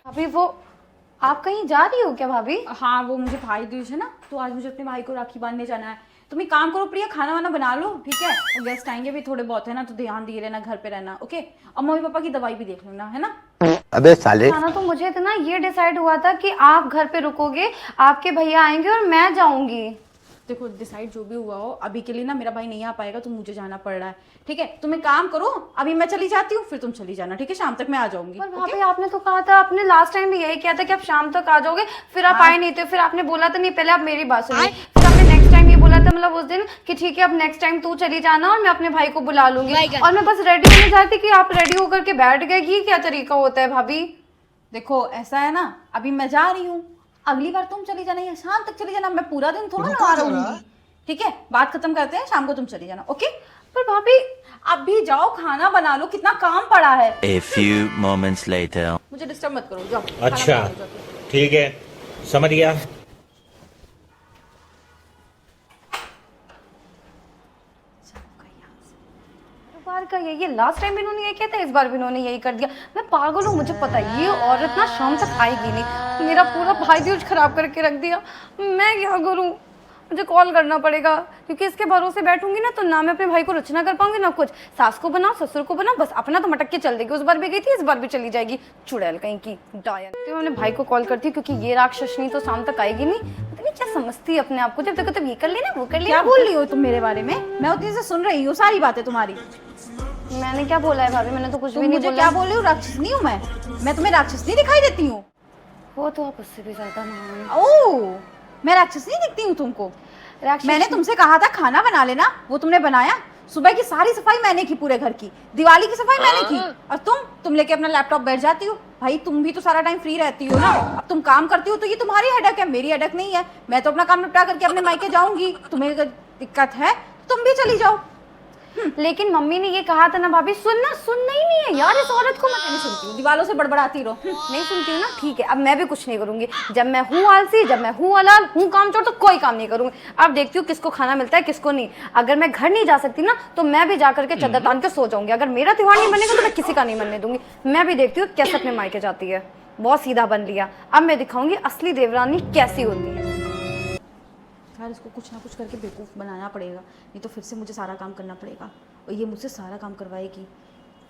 भाभी वो आप कहीं जा रही हो क्या भाभी? हाँ, वो मुझे भाई दूज है ना, तो आज मुझे अपने भाई को राखी बांधने जाना है। तुम एक काम करो प्रिया, खाना वाना बना लो, ठीक है? और गेस्ट आएंगे भी थोड़े बहुत है ना, तो ध्यान दिए रहना, घर पे रहना, ओके? और मम्मी पापा की दवाई भी देख लेना, है ना? अबे साले। खाना तो मुझे इतना ये डिसाइड हुआ था कि आप घर पे रुकोगे, आपके भैया आएंगे और मैं जाऊंगी। देखो डिसाइड जो भी हुआ हो, अभी के लिए ना मेरा भाई नहीं आ पाएगा, तो मुझे जाना पड़ रहा है, ठीक है? तुम एक काम करो, अभी मैं चली जाती हूँ, फिर तुम चली जाना, ठीक है? शाम तक मैं आ जाऊंगी। पर भाभी आपने तो कहा था, आपने लास्ट टाइम भी यही किया था कि आप शाम तक आ जाओगे, फिर आप आए नहीं थे। फिर आपने बोला था नहीं, पहले आप मेरी बात सुनिए, फिर आपने नेक्स्ट टाइम ये बोला था मतलब उस दिन कि ठीक है अब नेक्स्ट टाइम तू चली जाना और मैं अपने भाई को बुला लूंगी। और मैं बस रेडी होने जाती कि आप रेडी होकर के बैठ गए। ये क्या तरीका होता है भाभी? देखो ऐसा है ना, अभी मैं जा रही हूँ, अगली बार तुम चली जाना या शाम तक चली जाना, मैं पूरा दिन थोड़ा ना रहूंगी, ठीक है? बात खत्म करते हैं, शाम को तुम चली जाना, ओके? पर भाभी अभी जाओ, खाना बना लो, कितना काम पड़ा है। A few moments later. मुझे डिस्टर्ब मत करो, जाओ खाना अच्छा बना लो जाके। ठीक है, समझ गया। बार का ये लास्ट टाइम भी इन्होंने यही किया था, इस बार भी इन्होंने यही कर दिया। मैं पागल हूँ, मुझे पता है ये औरत ना शाम तक आएगी नहीं। मेरा पूरा भाई दूज खराब करके रख दिया। मैं क्या करूँ? मुझे कॉल करना पड़ेगा, क्योंकि इसके भरोसे बैठूंगी ना तो ना मैं अपने भाई को रचना कर पाऊंगी ना कुछ। सास को बनाओ, ससुर को बनाओ, बस अपना तो मटक के चल देगी। उस बार भी गई थी, इस बार भी चली जाएगी, चुड़ैल कहीं की डायन। तो मैंने भाई को कॉल करती हूँ, क्योंकि ये राक्षसनी तो शाम तक आएगी नहीं। पता नहीं क्या समझती है अपने आप को, जब देखो तब ये कर लेना वो कर लेना। क्या बोल रही हो तुम मेरे बारे में? मैं उतनी से सुन रही हूँ सारी बातें तुम्हारी। मैंने क्या बोला है भाभी? मैंने तो कुछ भी तुम नहीं मुझे बोला। क्या बोल रही हो? राक्षस नहीं हूँ मैं तुम्हें राक्षस नहीं दिखाई देती हूँ? वो तो आप उससे भी ज्यादा महान। ओह, मैं राक्षस नहीं दिखती हूँ तुमको? मैंने तुमसे कहा था खाना बना लेना, वो तुमने बनाया। सुबह की सारी सफाई मैंने की, पूरे घर की, दिवाली की सफाई मैंने की। और तुम लेके अपना लैपटॉप बैठ जाती हो। भाई तुम भी तो सारा टाइम फ्री रहती हो ना, अब तुम काम करती हो तो ये तुम्हारी हेडेक है, मेरी हेडेक नहीं है। मैं तो अपना काम निपटा करके अपने मायके जाऊंगी, तुम्हें अगर दिक्कत है तुम भी चली जाओ। लेकिन मम्मी ने ये कहा था ना भाभी, सुनना सुनना ही नहीं है यार इस औरत को। मैं नहीं सुनती हूँ, दीवालों से बड़बड़ाती रहो। नहीं सुनती हूँ ना, ठीक है अब मैं भी कुछ नहीं करूंगी। जब मैं हूँ आलसी, जब मैं हूँ अलग हूँ कामचोर, तो कोई काम नहीं करूंगी। अब देखती हूँ किसको खाना मिलता है किसको नहीं। अगर मैं घर नहीं जा सकती ना तो मैं भी जा करके चद्दर तान के सो जाऊंगी। अगर मेरा त्योहार नहीं बनेगा तो मैं किसी का नहीं बनने दूंगी। मैं भी देखती हूँ कैसे अपने मायके जाती है। बहुत सीधा बन लिया, अब मैं दिखाऊंगी असली देवरानी कैसी होती है। यार इसको कुछ ना कुछ करके बेवकूफ़ बनाना पड़ेगा, नहीं तो फिर से मुझे सारा काम करना पड़ेगा और ये मुझसे सारा काम करवाएगी,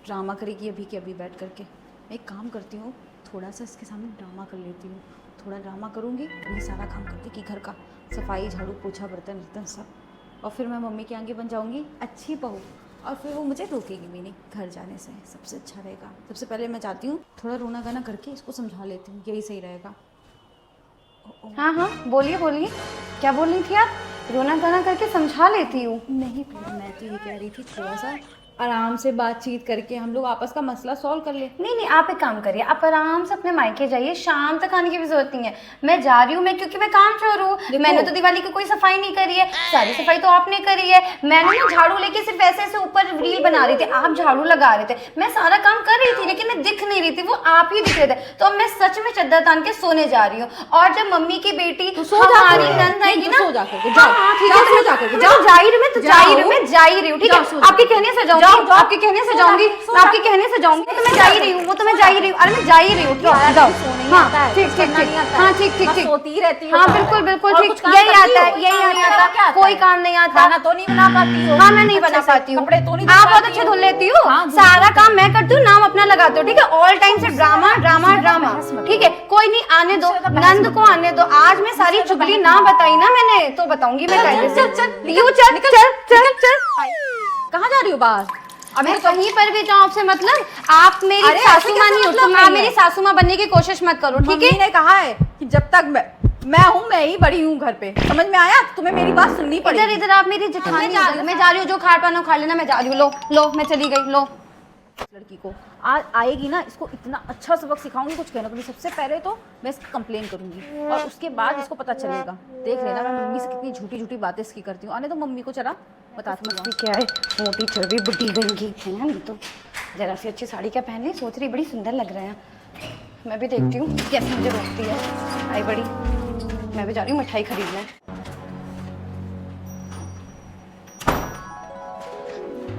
ड्रामा करेगी अभी के अभी बैठ करके। मैं एक काम करती हूँ, थोड़ा सा इसके सामने ड्रामा कर लेती हूँ, थोड़ा ड्रामा करूँगी, ये सारा काम कर देगी घर का, सफाई झाड़ू पोछा बर्तन वर्तन सब। और फिर मैं मम्मी के आगे बन जाऊँगी अच्छी बहू, और फिर वो मुझे रोकेगी भी नहीं घर जाने से। सबसे अच्छा रहेगा। सबसे पहले मैं चाहती हूँ थोड़ा रोना गाना करके इसको समझा लेती हूँ, यही सही रहेगा। हाँ हाँ बोलिए बोलिए, क्या बोल रही थी आप? रोना गाना करके समझा लेती हूँ? नहीं मैं तो ये कह रही थी थोड़ा सा आराम से बातचीत करके हम लोग आपस का मसला सॉल्व कर ले। नहीं नहीं, आप एक काम करिए, आप आराम से अपने मायके जाइए, शाम तक आने की भी जरूरत नहीं है। मैं जा रही हूँ, मैं क्योंकि मैं काम चोर हूँ। मैंने तो दिवाली की कोई सफाई नहीं करी है, सारी सफाई तो आपने करी है। मैंने ना झाड़ू लेके सिर्फ ऐसे ऐसे ऊपर रील बना रही थी, आप झाड़ू लगा रहे थे। मैं सारा काम कर रही थी लेकिन मैं दिख नहीं रही थी, वो आप ही दिख रहे थे। तो अब मैं सच में चद्दर तान के सोने जा रही हूँ। और जब मम्मी की बेटी हमारी नंद आएगी ना, सो जाकर जाओ, जा ही रही मैं, तो जा ही रही हूँ, मैं जा ही रही हूँ, ठीक है? आपके कहने से जाऊंगी, आपके कहने से जाऊंगी, आपके कहने से जाऊंगी, तो मैं जा ही रही हूँ, वो तो मैं जा ही रही हूँ। अरे मैं जा ही रही हूँ, जाओ। हाँ ठीक ठीक ठीक, हाँ ठीक ठीक ठीक, सोती रहती हूँ। हाँ बिल्कुल बिल्कुल ठीक, यही आता है, यही आता है। कोई काम नहीं आता। खाना तो नहीं बना पाती हो? हाँ मैं नहीं बना पाती हूँ। कपड़े तो नहीं आप बहुत अच्छे धुल लेती हो, सारा काम मैं करती हूँ, नाम अपना लगाते हो, ठीक है? ऑल टाइम से ड्रामा ड्रामा ड्रामा, ठीक है? कोई नहीं, आने दो, नंद को आने दो। आज मैं सारी चुगली ना बताई ना मैंने तो बताऊंगी मैं कायदे से। यू चल चल चल चल। कहाँ जा रही हो बाहर? अब मैं कहीं पर भी जाऊँ आपसे मतलब, आप मेरी सासू माँ नहीं हो, तुम आप मेरी सासू माँ बनने की कोशिश मत करो, ठीक है? मम्मी ने कहा है कि जब तक मैं हूँ, मैं ही बड़ी हूँ घर पे, समझ में आया? तुम्हें मेरी बात सुननी पड़ेगी। इधर इधर आप मेरी जेठानी, मैं जा रही हूँ, जो खा पाना खा लेना, मैं जा रही हूँ। लो लो मैं चली गई, लो। लड़की को आज आएगी ना, इसको इतना अच्छा सबक सिखाऊंगी, कुछ कहना नहीं। सबसे पहले तो मैं इसकी कंप्लेन करूंगी और उसके बाद इसको पता चलेगा। देख लेना मैं मम्मी से कितनी झूठी झूठी बातें इसकी करती हूँ। आने तो मम्मी को चला बताती हूँ क्या है, मोटी चर्बी बुढ़ी बन गई है ना। नहीं तो जरा सी अच्छी साड़ी क्या पहन ली, सोच रही बड़ी सुंदर लग रहे हैं। मैं भी देखती हूँ कैसे मुझे रोकती है। आई बड़ी, मैं भी जा रही हूँ मिठाई खरीदने।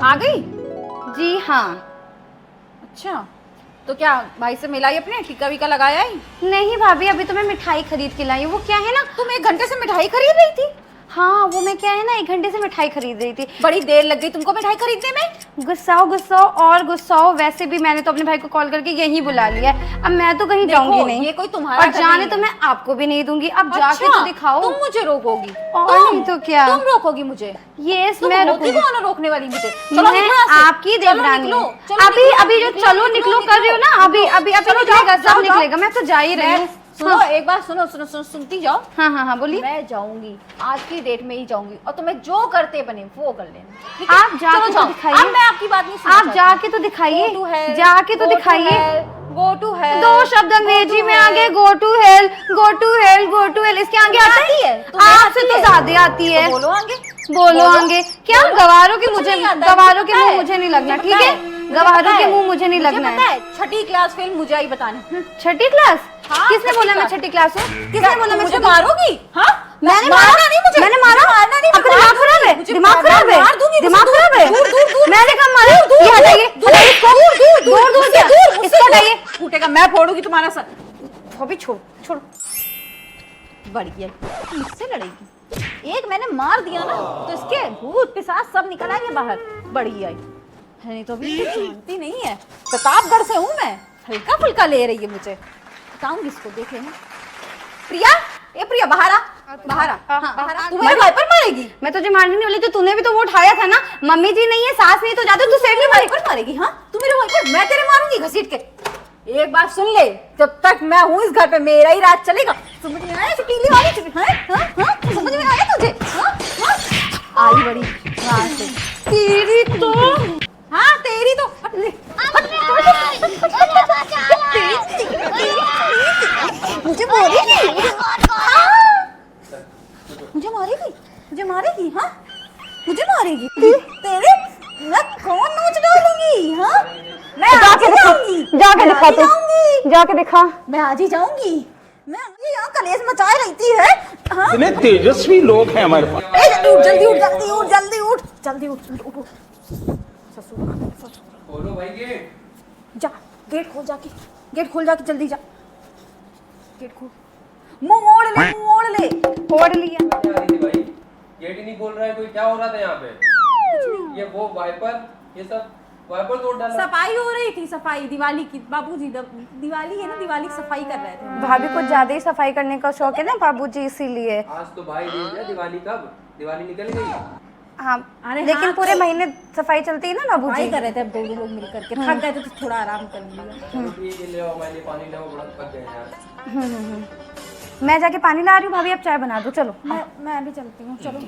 आ गई? जी हाँ। अच्छा तो क्या भाई से मिलाई अपने, टीका वीका लगाया ही? नहीं भाभी, अभी तो मैं मिठाई खरीद के लाई हूँ। वो क्या है ना, तुम 1 घंटे से मिठाई खरीद रही थी? हाँ वो मैं क्या है ना 1 घंटे से मिठाई खरीद रही थी। बड़ी देर लग गई तुमको मिठाई खरीदने में। गुस्साओ और गुस्साओ, वैसे भी मैंने तो अपने भाई को कॉल करके यहीं बुला लिया है। अब मैं तो कहीं जाऊंगी नहीं, ये कोई तुम्हारा और घर जाने नहीं तो है। मैं आपको भी नहीं दूंगी। अब जाके अच्छा, तो दिखाओ। तुम मुझे रोकोगी? और नहीं तो क्या, तुम रोकोगी मुझे? यस तुम मैं होती रुकूंगी। कौन हो रोकने वाली मुझे? चलो मैं निकलो यहाँ से। आपकी चलो देवरानी निकलो, हूँ। चलो अभी निकलो, अभी जो निकलो, चलो निकलो, निकलो कर रही हो ना, अभी निकलो। अभी अभी चलो, निकलेगा, जाओ, सब जाओ, निकलेगा। मैं तो जा ही रही हूँ। सुनो एक बार, सुनो सुनो सुनो, सुनती जाओ। हाँ बोलिए। मैं जाऊंगी, आज की डेट में ही जाऊंगी, और तुम्हें जो करते बने वो कर लेना, ठीक है? आप जाके चलो तो जाओ। दिखाइए। अब मैं आपकी बात नहीं सुनना आप चाहती। जाके तो दिखाइए, Go to hell, जाके तो go to दिखाइए। hell, go to hell, 2 शब्द go अंग्रेजी to में आ गए, hell। Go to hell, go to hell, go to hell. इसके आगे तुम्हें आता आती है? है? तुम्हें आपसे आती तो है? ज्यादा आती है। तो बोलो आगे, बोलो आगे। क्या बोलो। गवारों के कुछ मुझे, नहीं आता है, गवारों मुझे के पता मुंह है, मुझे नहीं लगना, मुझे ठीक पता है? मुझे गवारों पता के है, मुंह मुझे नहीं मुझे लगना पता है। 6ठी क्लास फेल मुझे आई बताने। 6ठी क्लास? हाँ, किसने 6ठी बोला मैं क्लास। 6ठी क्लास हूँ? किसने बोला मैं मुझे 6ठी? मारोगी? हाँ, मैंने मारना मारा नहीं मुझे, मैंने मारा? मारना नहीं, आपका मैं दिमाग मार खराब है? दूंगी, दिमाग मुझे खराब है? मार दूंगी, दिमाग मुझे खराब है? दूर, दूर, दूर, मैंने कब मारा? ये हटाइए, हटाइए इसको। दूर क्या? इसको हटाइए। फूटेगा, मैं फोड़ूंगी तुम्हारा सर। अभी छोड़ छोड़। बढ़िया, मुझसे लड़ेगी? एक मैंने मार दिया ना तो इसके भूत पिशाच सब निकल आएंगे बाहर। बड़ी आई है, नहीं तो अभी तो जानती नहीं है, प्रतापगढ़ से हूँ मैं। हल्का फुल्का ले रही है मुझे, बताऊंगी इसको, देख लेना। प्रिया, ये प्रिया बाहर आ, बाहर आ, हाँ, बाहर आ। तू मेरे भाई पर मारेगी? मैं तुझे मारने नहीं वाली, तो तूने भी तो वो उठाया था ना। मम्मी जी नहीं है, सास नहीं, तो जाते तू सेठ मेरे भाई पर मारेगी? हाँ, तू मेरे भाई पर, मैं तेरे मारूंगी घसीट के। एक बात सुन ले, जब तक मैं हूँ इस घर पे मेरा ही राज चलेगा। समझ में आया चुटीली वाली चुटी? हाँ, समझ में आया तुझे? हाँ, आई बड़ी यहाँ से। तेरी तो हाँ तेरी तो ले। मुझे मारेगी, मुझे मारेगी, मुझे मारेगी, हाँ मुझे मारेगी। तेरे मैं कौन नोच डालूंगी? हाँ, मैं आज ही जाऊंगी, जाके मैं दिखा आज ही तू, जाऊंगी, जाके दिखा। मैं आज ही जाऊंगी। मैं ये यहाँ कलेश मचाए रहती है। हाँ, इतने तेजस्वी लोग हैं हमारे पास। उठ जल्दी उठ, जल्दी उठ, जल्दी उठ, जल्दी उठ, उठ, उठ। ससुर खोलो भाई गेट। जा, गेट खोल जाके, गेट खोल जाके जल्दी जा, गेट खोल। मुंह मोड़ ले, मुंह मोड़ ले। फोड़ लिया। क्या आ रही थी भाई? गेट ही नहीं खोल रहा है कोई, क्या हो रहा था यहाँ पे? ये वो वाइपर, ये सब वाइपर तोड़ डाला। सफाई हो रही थी, सफाई दिवाली की। बाबूजी दिवाली है ना, दिवाली की सफाई कर रहे थे। भाभी को ज्यादा ही सफाई करने का शौक है ना बाबूजी, इसीलिए। आज तो भाई दूज है, दिवाली कब? दिवाली निकल गई। हाँ अरे लेकिन हाँ, पूरे तो- महीने सफाई चलती है ना सफाई बाबूजी। कर रहे थे, अब 2 लोग मिल करके थक गए थे तो थोड़ा आराम कर लिया। चलो ठीक है, ले आओ हमारे लिए पानी, ले आओ, बड़ा थक गए यार। मैं जाके पानी ला रही हूँ, भाभी आप चाय बना दो। चलो मैं भी चलती हूँ, चलो।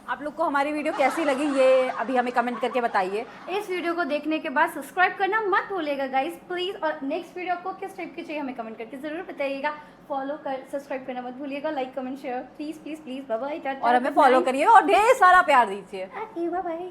आप लोग को हमारी वीडियो कैसी लगी ये अभी हमें कमेंट करके बताइए। इस वीडियो को देखने के बाद सब्सक्राइब करना मत भूलिएगा गाइस प्लीज। और नेक्स्ट वीडियो आपको किस टाइप की चाहिए हमें कमेंट करके जरूर बताइएगा। फॉलो कर, सब्सक्राइब करना मत भूलिएगा, like comment share please please please. Bye bye, और हमें फॉलो करिए और ढेर सारा प्यार दीजिए। Bye bye.